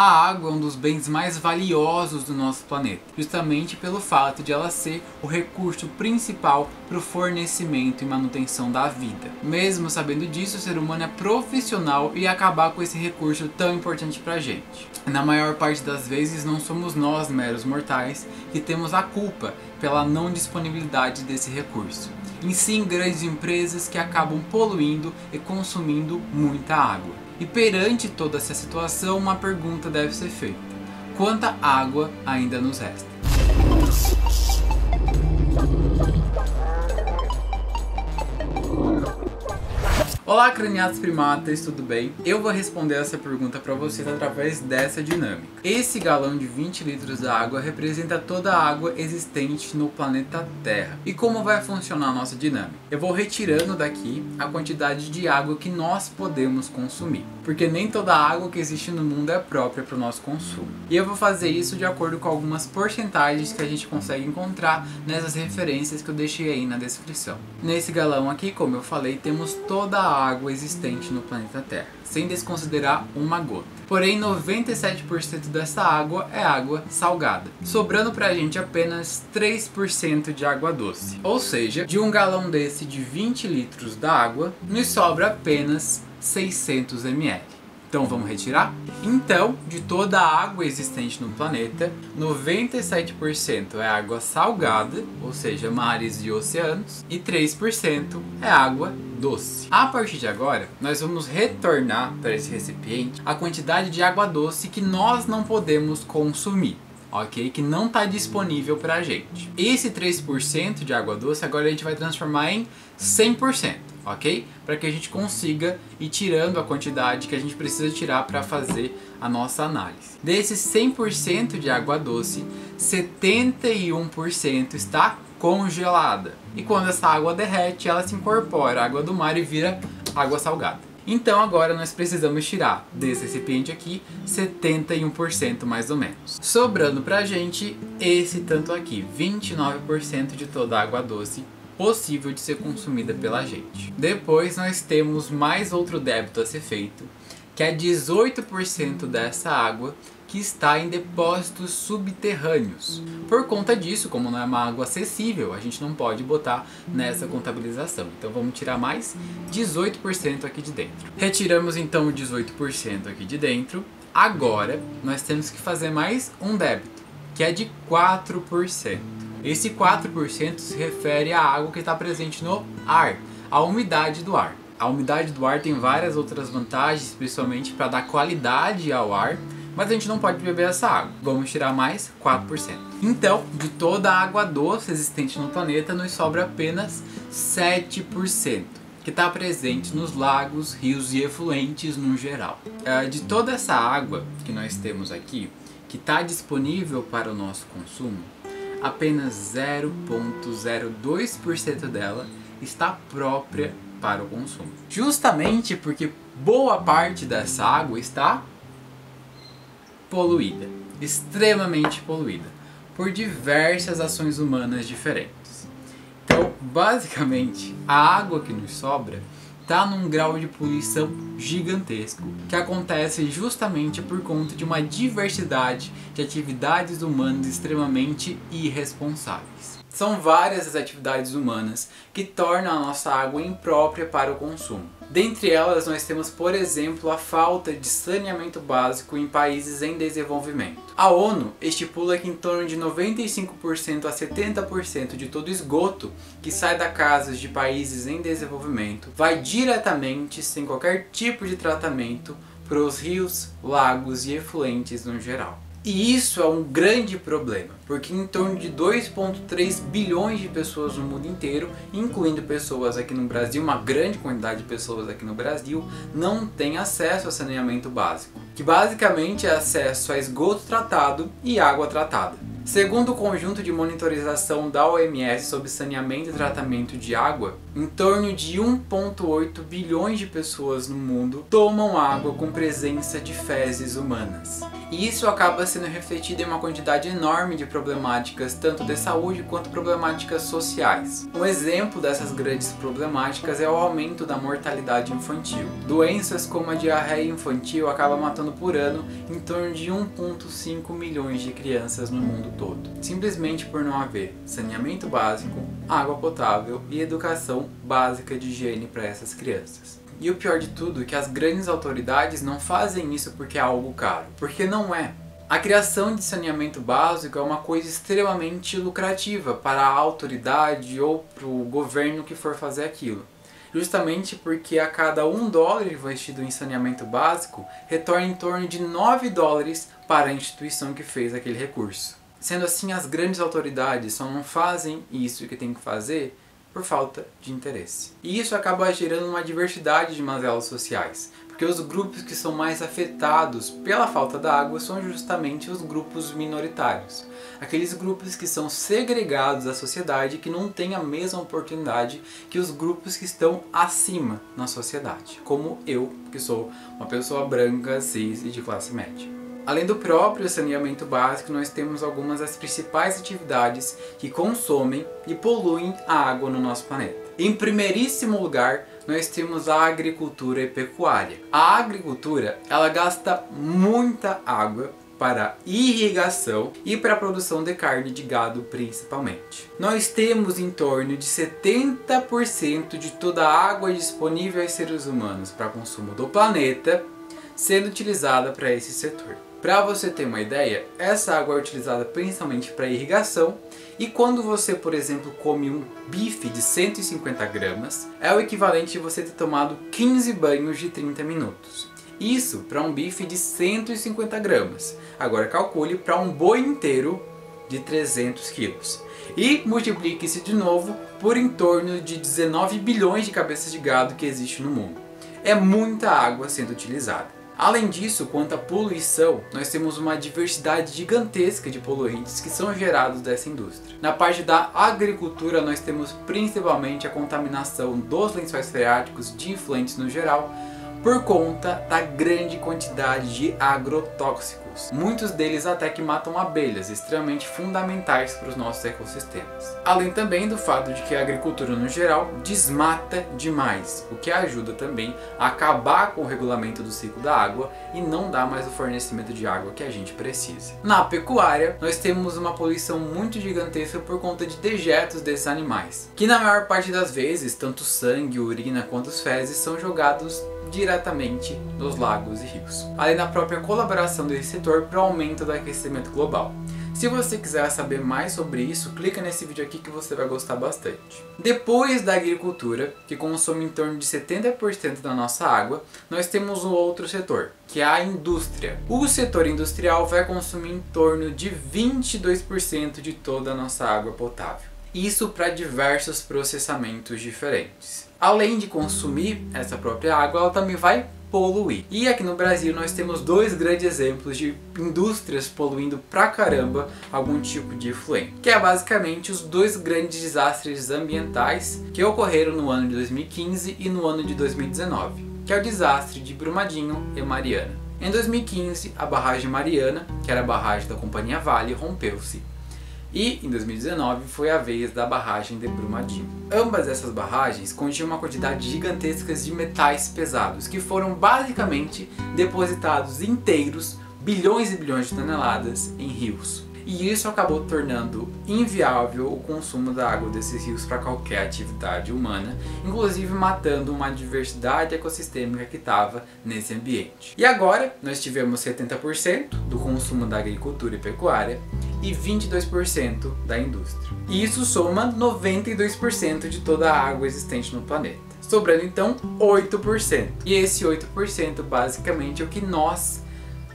A água é um dos bens mais valiosos do nosso planeta, justamente pelo fato de ela ser o recurso principal para o fornecimento e manutenção da vida. Mesmo sabendo disso, o ser humano é profissional em acabar com esse recurso tão importante para a gente. Na maior parte das vezes, não somos nós, meros mortais, que temos a culpa pela não disponibilidade desse recurso. Em sim, grandes empresas que acabam poluindo e consumindo muita água. E perante toda essa situação, uma pergunta deve ser feita: quanta água ainda nos resta? Olá, craniados primatas, tudo bem? Eu vou responder essa pergunta para vocês através dessa dinâmica. Esse galão de 20 litros de água representa toda a água existente no planeta Terra. E como vai funcionar a nossa dinâmica? Eu vou retirando daqui a quantidade de água que nós podemos consumir, porque nem toda a água que existe no mundo é própria para o nosso consumo. E eu vou fazer isso de acordo com algumas porcentagens que a gente consegue encontrar nessas referências que eu deixei aí na descrição. Nesse galão aqui, como eu falei, temos toda a água existente no planeta Terra, sem desconsiderar uma gota. Porém, 97% dessa água é água salgada, sobrando pra gente apenas 3% de água doce. Ou seja, de um galão desse de 20 litros da água, nos sobra apenas 600 ml. Então vamos retirar? Então, de toda a água existente no planeta, 97% é água salgada, ou seja, mares e oceanos, e 3% é água doce. A partir de agora, nós vamos retornar para esse recipiente a quantidade de água doce que nós não podemos consumir. Ok? Que não está disponível para a gente. Esse 3% de água doce agora a gente vai transformar em 100%, ok? Para que a gente consiga ir tirando a quantidade que a gente precisa tirar para fazer a nossa análise. Desses 100% de água doce, 71% está congelada. E quando essa água derrete, ela se incorpora à água do mar e vira água salgada. Então agora nós precisamos tirar desse recipiente aqui 71% mais ou menos. Sobrando pra gente esse tanto aqui, 29% de toda a água doce possível de ser consumida pela gente. Depois nós temos mais outro débito a ser feito, que é 18% dessa água que está em depósitos subterrâneos. Por conta disso, como não é uma água acessível, a gente não pode botar nessa contabilização. Então vamos tirar mais 18% aqui de dentro. Retiramos então o 18% aqui de dentro. Agora nós temos que fazer mais um débito, que é de 4%. Esse 4% se refere à água que está presente no ar, a umidade do ar. A umidade do ar tem várias outras vantagens, principalmente para dar qualidade ao ar, mas a gente não pode beber essa água. Vamos tirar mais 4%. Então, de toda a água doce existente no planeta, nos sobra apenas 7%, que está presente nos lagos, rios e efluentes no geral. De toda essa água que nós temos aqui, que está disponível para o nosso consumo, apenas 0,02% dela está própria para o consumo. Justamente porque boa parte dessa água está poluída, extremamente poluída, por diversas ações humanas diferentes. Então, basicamente, a água que nos sobra está num grau de poluição gigantesco, que acontece justamente por conta de uma diversidade de atividades humanas extremamente irresponsáveis. São várias as atividades humanas que tornam a nossa água imprópria para o consumo. Dentre elas, nós temos, por exemplo, a falta de saneamento básico em países em desenvolvimento. A ONU estipula que em torno de 95% a 70% de todo esgoto que sai das casas de países em desenvolvimento vai diretamente, sem qualquer tipo de tratamento, para os rios, lagos e efluentes no geral. E isso é um grande problema, porque em torno de 2,3 bilhões de pessoas no mundo inteiro, incluindo pessoas aqui no Brasil, uma grande quantidade de pessoas aqui no Brasil, não tem acesso a saneamento básico, que basicamente é acesso a esgoto tratado e água tratada. Segundo o conjunto de monitorização da OMS sobre saneamento e tratamento de água, em torno de 1,8 bilhões de pessoas no mundo tomam água com presença de fezes humanas. E isso acaba sendo refletido em uma quantidade enorme de problemáticas, tanto de saúde quanto problemáticas sociais. Um exemplo dessas grandes problemáticas é o aumento da mortalidade infantil. Doenças como a diarreia infantil acabam matando matando por ano em torno de 1,5 milhões de crianças no mundo todo, simplesmente por não haver saneamento básico, água potável e educação básica de higiene para essas crianças. E o pior de tudo é que as grandes autoridades não fazem isso porque é algo caro, porque não é. A criação de saneamento básico é uma coisa extremamente lucrativa para a autoridade ou para o governo que for fazer aquilo. Justamente porque a cada $1 investido em saneamento básico, retorna em torno de $9 para a instituição que fez aquele recurso. Sendo assim, as grandes autoridades só não fazem isso que tem que fazer por falta de interesse. E isso acaba gerando uma diversidade de mazelas sociais, porque os grupos que são mais afetados pela falta da água são justamente os grupos minoritários. Aqueles grupos que são segregados da sociedade, que não têm a mesma oportunidade que os grupos que estão acima na sociedade, como eu, que sou uma pessoa branca, cis e de classe média. Além do próprio saneamento básico, nós temos algumas das principais atividades que consomem e poluem a água no nosso planeta. Em primeiríssimo lugar, nós temos a agricultura e pecuária. A agricultura, ela gasta muita água para irrigação e para a produção de carne de gado principalmente. Nós temos em torno de 70% de toda a água disponível aos seres humanos para consumo do planeta sendo utilizada para esse setor. Para você ter uma ideia, essa água é utilizada principalmente para irrigação e quando você, por exemplo, come um bife de 150 gramas, é o equivalente a você ter tomado 15 banhos de 30 minutos. Isso para um bife de 150 gramas. Agora calcule para um boi inteiro de 300 quilos. E multiplique isso de novo por em torno de 19 bilhões de cabeças de gado que existe no mundo. É muita água sendo utilizada. Além disso, quanto à poluição, nós temos uma diversidade gigantesca de poluentes que são gerados dessa indústria. Na parte da agricultura, nós temos principalmente a contaminação dos lençóis freáticos de influentes no geral, por conta da grande quantidade de agrotóxicos. Muitos deles até que matam abelhas, extremamente fundamentais para os nossos ecossistemas. Além também do fato de que a agricultura no geral desmata demais, o que ajuda também a acabar com o regulamento do ciclo da água e não dá mais o fornecimento de água que a gente precisa. Na pecuária, nós temos uma poluição muito gigantesca por conta de dejetos desses animais, que na maior parte das vezes, tanto sangue, urina quanto as fezes são jogados diretamente nos lagos e rios, além da própria colaboração desse setor para o aumento do aquecimento global. Se você quiser saber mais sobre isso, clica nesse vídeo aqui que você vai gostar bastante. Depois da agricultura, que consome em torno de 70% da nossa água, nós temos um outro setor, que é a indústria. O setor industrial vai consumir em torno de 22% de toda a nossa água potável. Isso para diversos processamentos diferentes. Além de consumir essa própria água, ela também vai poluir. E aqui no Brasil nós temos dois grandes exemplos de indústrias poluindo pra caramba algum tipo de efluente, que é basicamente os dois grandes desastres ambientais que ocorreram no ano de 2015 e no ano de 2019, que é o desastre de Brumadinho e Mariana. Em 2015, a barragem Mariana, que era a barragem da Companhia Vale, rompeu-se. E em 2019 foi a vez da barragem de Brumadinho. Ambas essas barragens continham uma quantidade gigantesca de metais pesados que foram basicamente depositados inteiros, bilhões e bilhões de toneladas, em rios. E isso acabou tornando inviável o consumo da água desses rios para qualquer atividade humana, inclusive matando uma diversidade ecossistêmica que estava nesse ambiente. E agora nós tivemos 70% do consumo da agricultura e pecuária e 22% da indústria. E isso soma 92% de toda a água existente no planeta. Sobrando então 8%. E esse 8% basicamente é o que nós,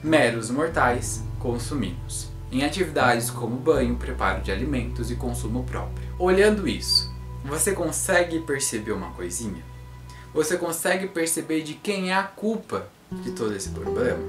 meros mortais, consumimos em atividades como banho, preparo de alimentos e consumo próprio. Olhando isso, você consegue perceber uma coisinha? Você consegue perceber de quem é a culpa de todo esse problema?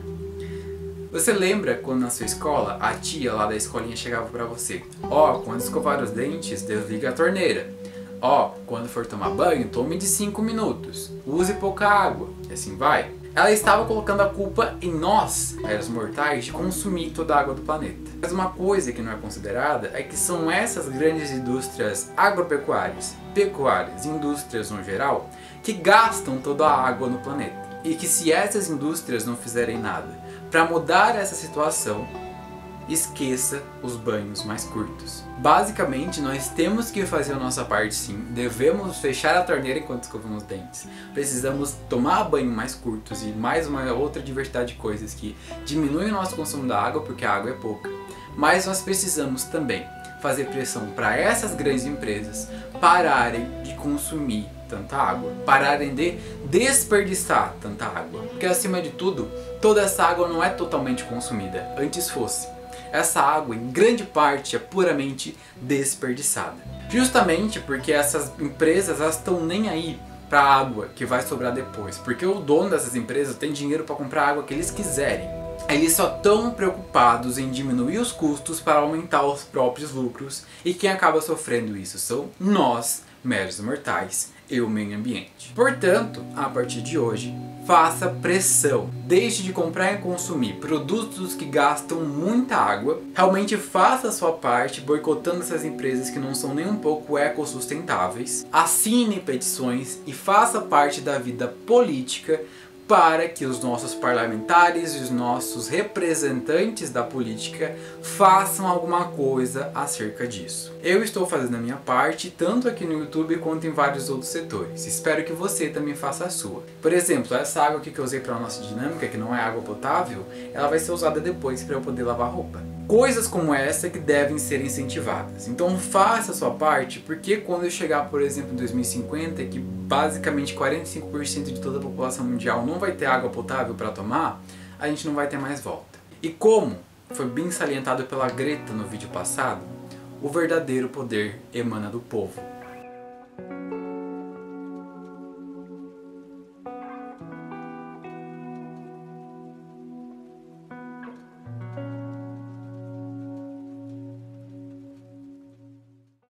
Você lembra quando na sua escola a tia lá da escolinha chegava pra você: ó, quando escovar os dentes, desliga a torneira. Ó, quando for tomar banho, tome de 5 minutos. Use pouca água. E assim vai. Ela estava colocando a culpa em nós, meros mortais, de consumir toda a água do planeta. Mas uma coisa que não é considerada é que são essas grandes indústrias agropecuárias, pecuárias, indústrias no geral, que gastam toda a água no planeta. E que se essas indústrias não fizerem nada Para mudar essa situação, esqueça os banhos mais curtos. Basicamente, nós temos que fazer a nossa parte sim, devemos fechar a torneira enquanto escovamos os dentes. Precisamos tomar banho mais curtos e mais uma outra diversidade de coisas que diminuem o nosso consumo da água, porque a água é pouca. Mas nós precisamos também fazer pressão para essas grandes empresas pararem de consumir tanta água, pararem de desperdiçar tanta água. Porque acima de tudo, toda essa água não é totalmente consumida, antes fosse. Essa água, em grande parte, é puramente desperdiçada. Justamente porque essas empresas estão nem aí para a água que vai sobrar depois. Porque o dono dessas empresas tem dinheiro para comprar a água que eles quiserem. Eles só estão preocupados em diminuir os custos para aumentar os próprios lucros. E quem acaba sofrendo isso são nós, meros mortais, e o meio ambiente. Portanto, a partir de hoje, faça pressão. Deixe de comprar e consumir produtos que gastam muita água. Realmente faça a sua parte, boicotando essas empresas que não são nem um pouco ecossustentáveis. Assine petições e faça parte da vida política para que os nossos parlamentares e os nossos representantes da política façam alguma coisa acerca disso. Eu estou fazendo a minha parte, tanto aqui no YouTube quanto em vários outros setores. Espero que você também faça a sua. Por exemplo, essa água aqui que eu usei para a nossa dinâmica, que não é água potável, ela vai ser usada depois para eu poder lavar roupa. Coisas como essa que devem ser incentivadas. Então faça a sua parte, porque quando eu chegar, por exemplo, em 2050, que basicamente 45% de toda a população mundial não vai ter água potável para tomar, a gente não vai ter mais volta. E como foi bem salientado pela Greta no vídeo passado, o verdadeiro poder emana do povo.